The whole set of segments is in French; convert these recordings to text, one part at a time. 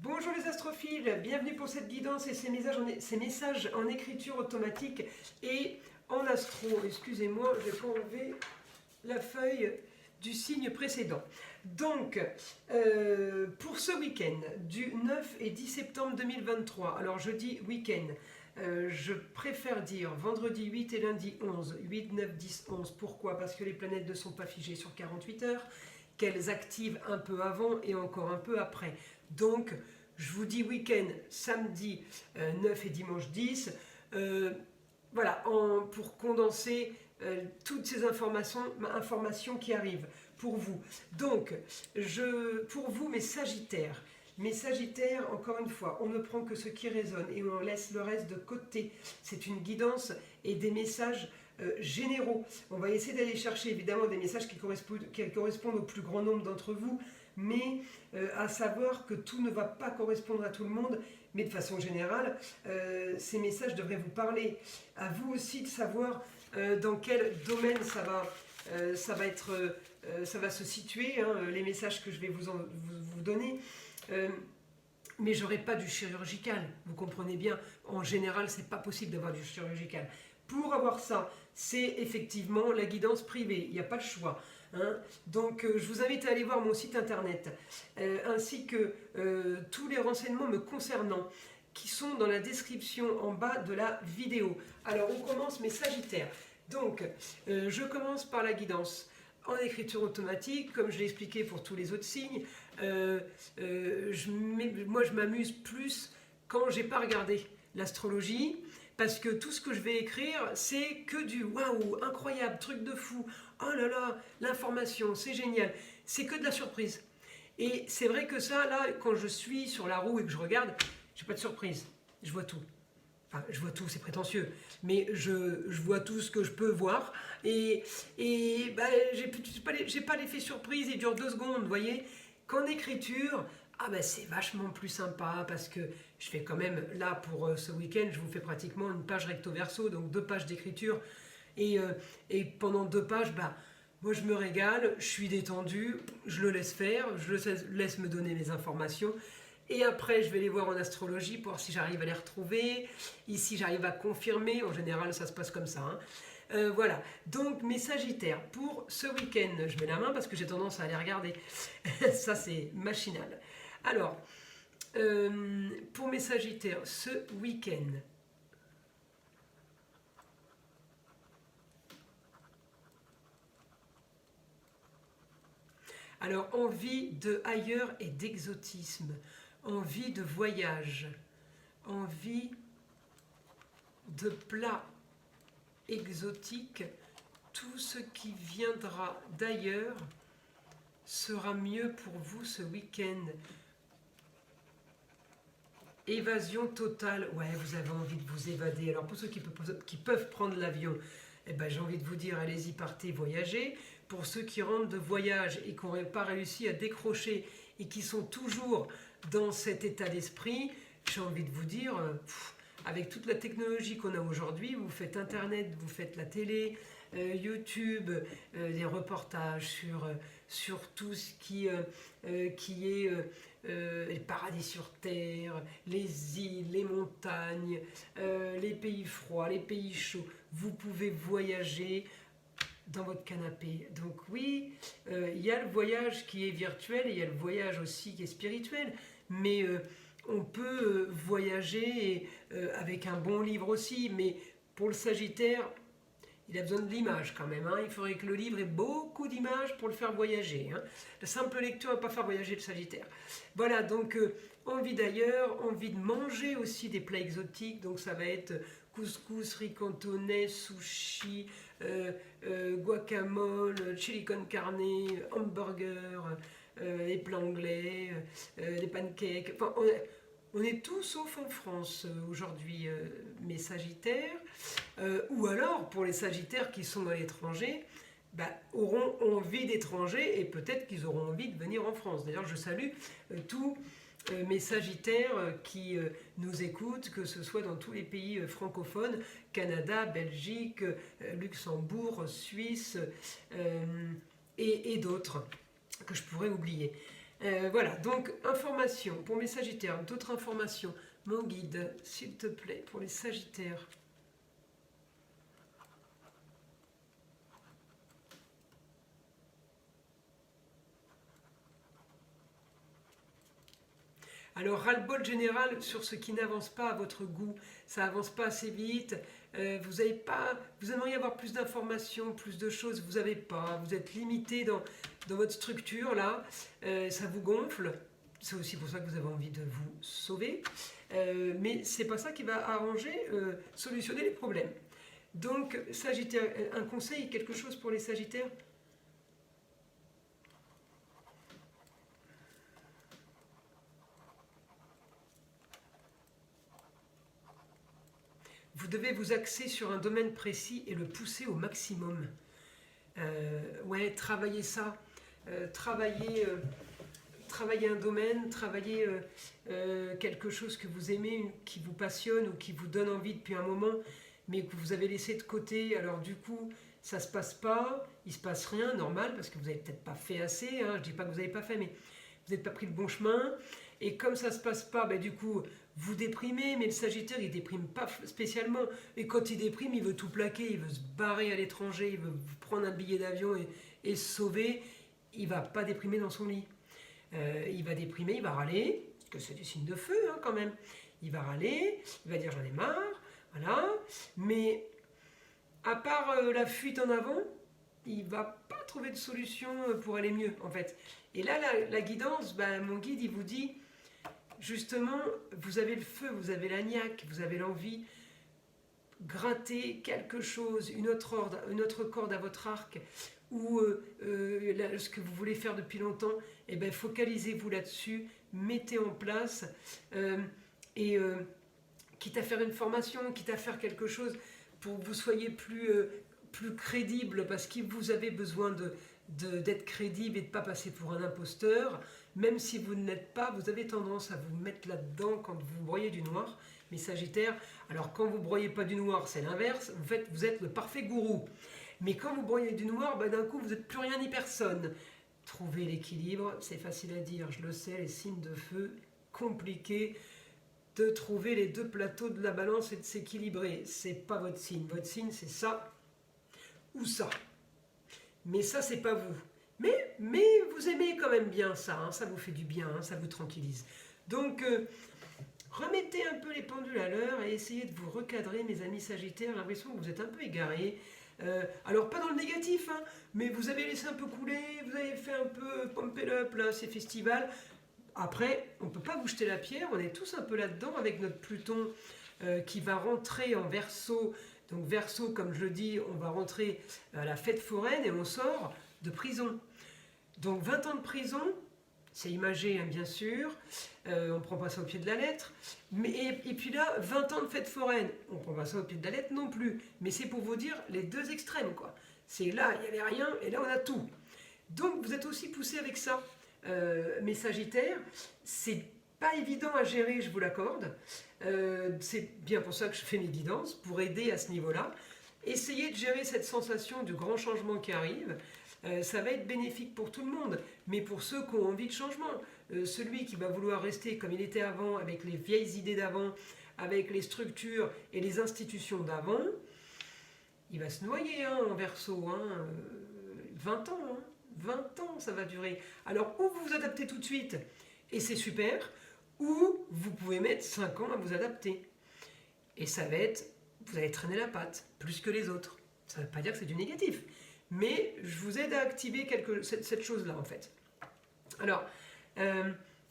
Bonjour les astrophiles, bienvenue pour cette guidance et ces messages en écriture automatique et en astro. Excusez-moi, je vais pas enlever la feuille du signe précédent. Donc, pour ce week-end, du 9 et 10 septembre 2023, alors je dis week-end, je préfère dire vendredi 8 et lundi 11, 8, 9, 10, 11. Pourquoi? Parce que les planètes ne sont pas figées sur 48 heures, qu'elles activent un peu avant et encore un peu après. Donc, je vous dis week-end, samedi 9 et dimanche 10. Voilà, pour condenser toutes ces informations qui arrivent pour vous. Donc, pour vous, mes Sagittaires, encore une fois, on ne prend que ce qui résonne et on laisse le reste de côté. C'est une guidance et des messages généraux. On va essayer d'aller chercher évidemment des messages qui correspondent au plus grand nombre d'entre vous, mais à savoir que tout ne va pas correspondre à tout le monde, mais de façon générale, ces messages devraient vous parler. À vous aussi de savoir dans quel domaine ça va se situer, hein, les messages que je vais vous donner. Mais j'aurai pas du chirurgical, vous comprenez bien. En général, c'est pas possible d'avoir du chirurgical. Pour avoir ça, c'est effectivement la guidance privée, il n'y a pas le choix. Hein. Donc je vous invite à aller voir mon site internet, ainsi que tous les renseignements me concernant, qui sont dans la description en bas de la vidéo. Alors on commence mes Sagittaires. Donc je commence par la guidance en écriture automatique, comme je l'ai expliqué pour tous les autres signes. Moi je m'amuse plus quand j'ai pas regardé l'astrologie, parce que tout ce que je vais écrire, c'est que du waouh, incroyable, truc de fou, oh là là, l'information, c'est génial, c'est que de la surprise. Et c'est vrai que ça, là, quand je suis sur la roue et que je regarde, j'ai pas de surprise, je vois tout. Enfin, je vois tout, c'est prétentieux, mais je vois tout ce que je peux voir, et bah, j'ai pas l'effet surprise, il dure 2 secondes, vous voyez. Qu'en écriture, ah ben c'est vachement plus sympa, parce que je fais quand même, là pour ce week-end, je vous fais pratiquement une page recto verso, donc 2 pages d'écriture, et pendant 2 pages, bah, moi je me régale, je suis détendu, je le laisse faire, je le laisse me donner mes informations. Et après, je vais les voir en astrologie pour voir si j'arrive à les retrouver, ici j'arrive à confirmer, en général ça se passe comme ça. Hein. Voilà, donc mes Sagittaires, pour ce week-end, je mets la main parce que j'ai tendance à aller regarder, ça c'est machinal. Alors, pour mes Sagittaires, ce week-end, alors envie de ailleurs et d'exotisme, envie de voyage, envie de plats exotiques, tout ce qui viendra d'ailleurs sera mieux pour vous ce week-end. Évasion totale, ouais, vous avez envie de vous évader. Alors pour ceux qui peuvent prendre l'avion, eh ben, j'ai envie de vous dire, allez-y, partez, voyager. Pour ceux qui rentrent de voyage et qui n'auraient pas réussi à décrocher et qui sont toujours dans cet état d'esprit, j'ai envie de vous dire, avec toute la technologie qu'on a aujourd'hui, vous faites Internet, vous faites la télé, YouTube, des reportages sur tout ce qui est les paradis sur Terre, les îles, les montagnes, les pays froids, les pays chauds. Vous pouvez voyager dans votre canapé. Donc oui, il y a le voyage qui est virtuel et il y a le voyage aussi qui est spirituel, mais on peut voyager avec un bon livre aussi, mais pour le Sagittaire, il a besoin de l'image quand même. Hein. Il faudrait que le livre ait beaucoup d'images pour le faire voyager. Hein. La simple lecture ne va pas faire voyager le Sagittaire. Voilà, donc envie d'ailleurs, envie de manger aussi des plats exotiques. Donc ça va être couscous, riz cantonais, sushi, guacamole, chili con carne, hamburger, les plats anglais, les pancakes. Enfin, on est tous sauf en France aujourd'hui, mes Sagittaires, ou alors pour les Sagittaires qui sont à l'étranger, bah, auront envie d'étranger et peut-être qu'ils auront envie de venir en France. D'ailleurs, je salue tous mes Sagittaires qui nous écoutent, que ce soit dans tous les pays francophones, Canada, Belgique, Luxembourg, Suisse et d'autres que je pourrais oublier. Voilà, donc information pour mes Sagittaires, d'autres informations. Mon guide, s'il te plaît, pour les Sagittaires. Alors, ras-le-bol général sur ce qui n'avance pas à votre goût, ça avance pas assez vite, vous aimeriez avoir plus d'informations, plus de choses, vous n'avez pas, vous êtes limité dans votre structure, là, ça vous gonfle, c'est aussi pour ça que vous avez envie de vous sauver, mais c'est pas ça qui va arranger, solutionner les problèmes. Donc, Sagittaire, un conseil, quelque chose pour les Sagittaires ? Vous devez vous axer sur un domaine précis et le pousser au maximum. Ouais, travaillez ça. Travaillez un domaine, travaillez quelque chose que vous aimez, qui vous passionne ou qui vous donne envie depuis un moment, mais que vous avez laissé de côté. Alors du coup, ça ne se passe pas, il ne se passe rien, normal, parce que vous n'avez peut-être pas fait assez. Hein, je ne dis pas que vous n'avez pas fait, mais vous n'êtes pas pris le bon chemin. Et comme ça ne se passe pas, ben, du coup, vous déprimez, mais le Sagittaire, il ne déprime pas spécialement. Et quand il déprime, il veut tout plaquer, il veut se barrer à l'étranger, il veut prendre un billet d'avion et se sauver. Il ne va pas déprimer dans son lit. Il va déprimer, il va râler, parce que c'est des signes de feu hein, quand même. Il va râler, il va dire j'en ai marre, voilà. Mais à part la fuite en avant, il ne va pas trouver de solution pour aller mieux en fait. Et là, la guidance, ben, mon guide, il vous dit, justement, vous avez le feu, vous avez la niaque, vous avez l'envie, gratter quelque chose, une autre corde à votre arc, ou ce que vous voulez faire depuis longtemps, et ben, focalisez-vous là-dessus, mettez en place, quitte à faire une formation, quitte à faire quelque chose pour que vous soyez plus crédible, parce que vous avez besoin d'être crédible et de ne pas passer pour un imposteur. Même si vous ne l'êtes pas, vous avez tendance à vous mettre là-dedans quand vous broyez du noir. Mais Sagittaire, alors quand vous ne broyez pas du noir, c'est l'inverse, vous êtes le parfait gourou. Mais quand vous broyez du noir, ben d'un coup, vous n'êtes plus rien ni personne. Trouver l'équilibre, c'est facile à dire, je le sais, les signes de feu, compliqué de trouver les deux plateaux de la balance et de s'équilibrer. C'est pas votre signe c'est ça ou ça. Mais ça, c'est pas vous. Mais vous aimez quand même bien ça, hein, ça vous fait du bien, hein, ça vous tranquillise. Donc, remettez un peu les pendules à l'heure et essayez de vous recadrer, mes amis Sagittaires. J'ai l'impression que vous êtes un peu égarés. Alors, pas dans le négatif, hein, mais vous avez laissé un peu couler, vous avez fait un peu pump it up, là, ces festivals. Après, on ne peut pas vous jeter la pierre, on est tous un peu là-dedans avec notre Pluton qui va rentrer en Verseau. Donc Verseau, comme je le dis, on va rentrer à la fête foraine et on sort de prison. Donc 20 ans de prison, c'est imagé hein, bien sûr, on ne prend pas ça au pied de la lettre, et puis là, 20 ans de fête foraine, on ne prend pas ça au pied de la lettre non plus, mais c'est pour vous dire les deux extrêmes, quoi. C'est là, il n'y avait rien, et là, on a tout. Donc vous êtes aussi poussé avec ça, mes Sagittaires, c'est pas évident à gérer, je vous l'accorde, c'est bien pour ça que je fais mes guidances, pour aider à ce niveau-là. Essayez de gérer cette sensation du grand changement qui arrive. Ça va être bénéfique pour tout le monde, mais pour ceux qui ont envie de changement, celui qui va vouloir rester comme il était avant, avec les vieilles idées d'avant, avec les structures et les institutions d'avant, il va se noyer hein, en Verseau, hein, 20 ans, hein, 20 ans ça va durer. Alors ou vous vous adaptez tout de suite, et c'est super, ou vous pouvez mettre 5 ans à vous adapter. Et ça va être, vous allez traîner la patte, plus que les autres. Ça ne veut pas dire que c'est du négatif. Mais je vous aide à activer cette chose-là, en fait. Alors,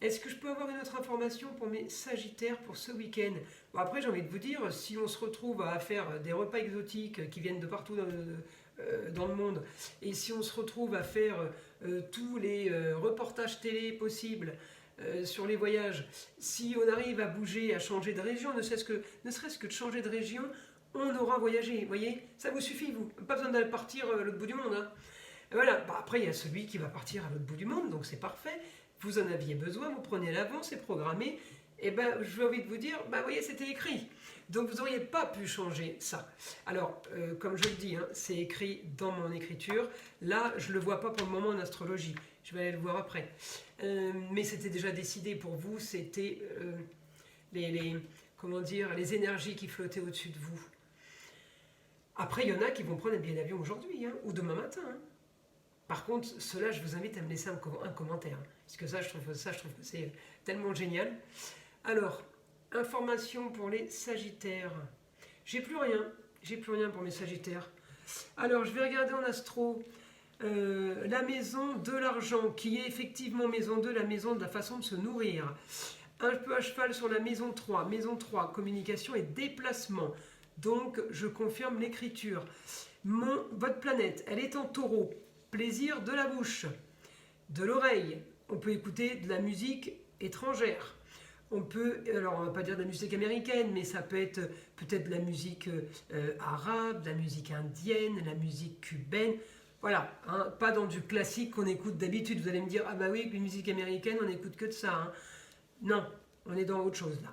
est-ce que je peux avoir une autre information pour mes Sagittaires pour ce week-end? Bon, après, j'ai envie de vous dire, si on se retrouve à faire des repas exotiques qui viennent de partout dans le monde, et si on se retrouve à faire tous les reportages télé possibles sur les voyages, si on arrive à bouger, à changer de région, ne serait-ce que de changer de région, on aura voyagé, vous voyez, ça vous suffit, vous, pas besoin d'aller partir à l'autre bout du monde. Hein. Voilà, bah, après il y a celui qui va partir à l'autre bout du monde, donc c'est parfait, vous en aviez besoin, vous prenez l'avant, c'est programmé, et ben j'ai envie de vous dire, bah, vous voyez, c'était écrit, donc vous n'auriez pas pu changer ça. Alors, comme je le dis, hein, c'est écrit dans mon écriture, là je ne le vois pas pour le moment en astrologie, Je vais aller le voir après. Mais c'était déjà décidé pour vous, c'était comment dire, les énergies qui flottaient au-dessus de vous. Après, il y en a qui vont prendre un billet d'avion aujourd'hui, hein, ou demain matin. Hein. Par contre, cela, je vous invite à me laisser un commentaire. Parce que je trouve que c'est tellement génial. Alors, information pour les Sagittaires. J'ai plus rien pour mes Sagittaires. Alors, je vais regarder en astro la maison de l'argent, qui est effectivement maison 2, la maison de la façon de se nourrir. Un peu à cheval sur la maison 3. Maison 3, communication et déplacement. Donc, je confirme l'écriture. Votre planète, elle est en taureau. Plaisir de la bouche, de l'oreille. On peut écouter de la musique étrangère. On peut, alors on va pas dire de la musique américaine, mais ça peut être peut-être de la musique arabe, de la musique indienne, de la musique cubaine. Voilà, hein, pas dans du classique qu'on écoute d'habitude. Vous allez me dire, ah bah oui, une musique américaine, on n'écoute que de ça. Hein. Non, on est dans autre chose là.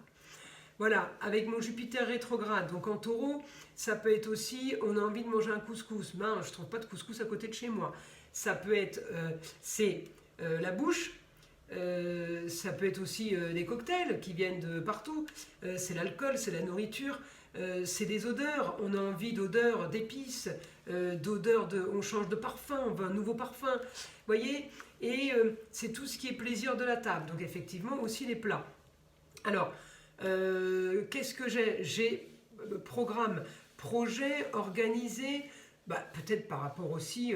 Voilà, avec mon Jupiter rétrograde, donc en taureau, ça peut être aussi, on a envie de manger un couscous. Ben, je ne trouve pas de couscous à côté de chez moi. Ça peut être, la bouche, ça peut être aussi des cocktails qui viennent de partout. C'est l'alcool, c'est la nourriture, c'est des odeurs. On a envie d'odeurs d'épices, on change de parfum, on veut un nouveau parfum. Vous voyez, et c'est tout ce qui est plaisir de la table. Donc effectivement aussi les plats. Alors, qu'est-ce que j'ai programme, projet, organisé, peut-être par rapport aussi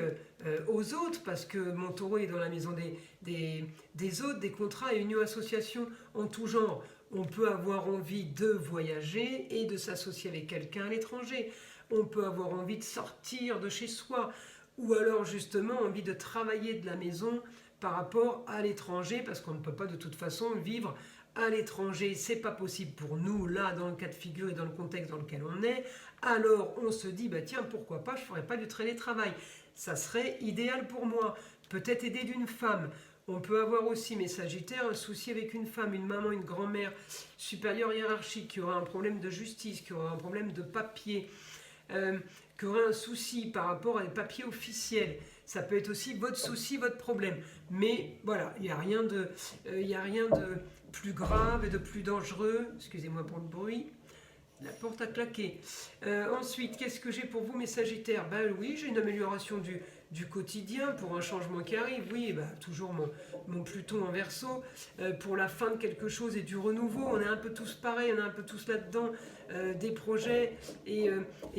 aux autres, parce que mon taureau est dans la maison des autres, des contrats et unions associations en tout genre. On peut avoir envie de voyager et de s'associer avec quelqu'un à l'étranger. On peut avoir envie de sortir de chez soi, ou alors justement envie de travailler de la maison par rapport à l'étranger, parce qu'on ne peut pas de toute façon vivre à l'étranger, c'est pas possible pour nous, là, dans le cas de figure et dans le contexte dans lequel on est. Alors, on se dit, tiens, pourquoi pas, je ferais pas du télétravail. Ça serait idéal pour moi. Peut-être aider d'une femme. On peut avoir aussi, mes Sagittaires, un souci avec une femme, une maman, une grand-mère supérieure hiérarchique, qui aura un problème de justice, qui aura un problème de papier, qui aura un souci par rapport à des papiers officiels. Ça peut être aussi votre souci, votre problème. Mais voilà, il n'y a rien de plus grave et de plus dangereux. Excusez-moi pour le bruit. La porte a claqué. Ensuite, qu'est-ce que j'ai pour vous, mes Sagittaires? Oui, j'ai une amélioration du quotidien pour un changement qui arrive. Oui, toujours mon Pluton en Verseau. Pour la fin de quelque chose et du renouveau. On est un peu tous pareils, on est un peu tous là-dedans. Des projets et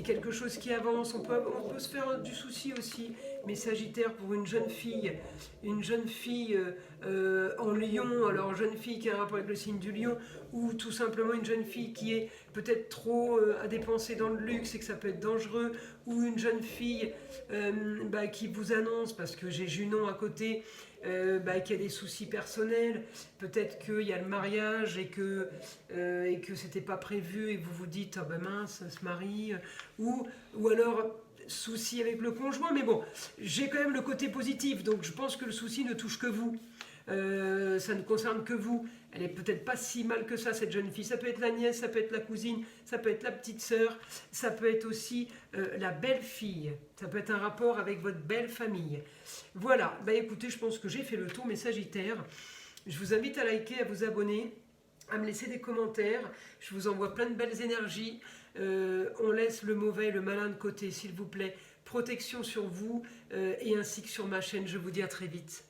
quelque chose qui avance. On peut se faire du souci aussi, mes Sagittaires, pour une jeune fille en Lion, alors jeune fille qui a un rapport avec le signe du Lion, ou tout simplement une jeune fille qui est peut-être trop à dépenser dans le luxe et que ça peut être dangereux, ou une jeune fille qui vous annonce, parce que j'ai Junon à côté, qui a des soucis personnels, peut-être qu'il y a le mariage et que c'était pas prévu et vous vous dites ah mince, ça se marie, ou alors souci avec le conjoint, mais bon, j'ai quand même le côté positif, donc je pense que le souci ne touche que vous. Ça ne concerne que vous. Elle est peut-être pas si mal que ça, cette jeune fille. Ça peut être la nièce, ça peut être la cousine, ça peut être la petite sœur, ça peut être aussi la belle-fille. Ça peut être un rapport avec votre belle famille. Voilà, écoutez, je pense que j'ai fait le tour, mes Sagittaires. Je vous invite à liker, à vous abonner, à me laisser des commentaires. Je vous envoie plein de belles énergies. On laisse le mauvais et le malin de côté, s'il vous plaît. Protection sur vous et ainsi que sur ma chaîne. Je vous dis à très vite.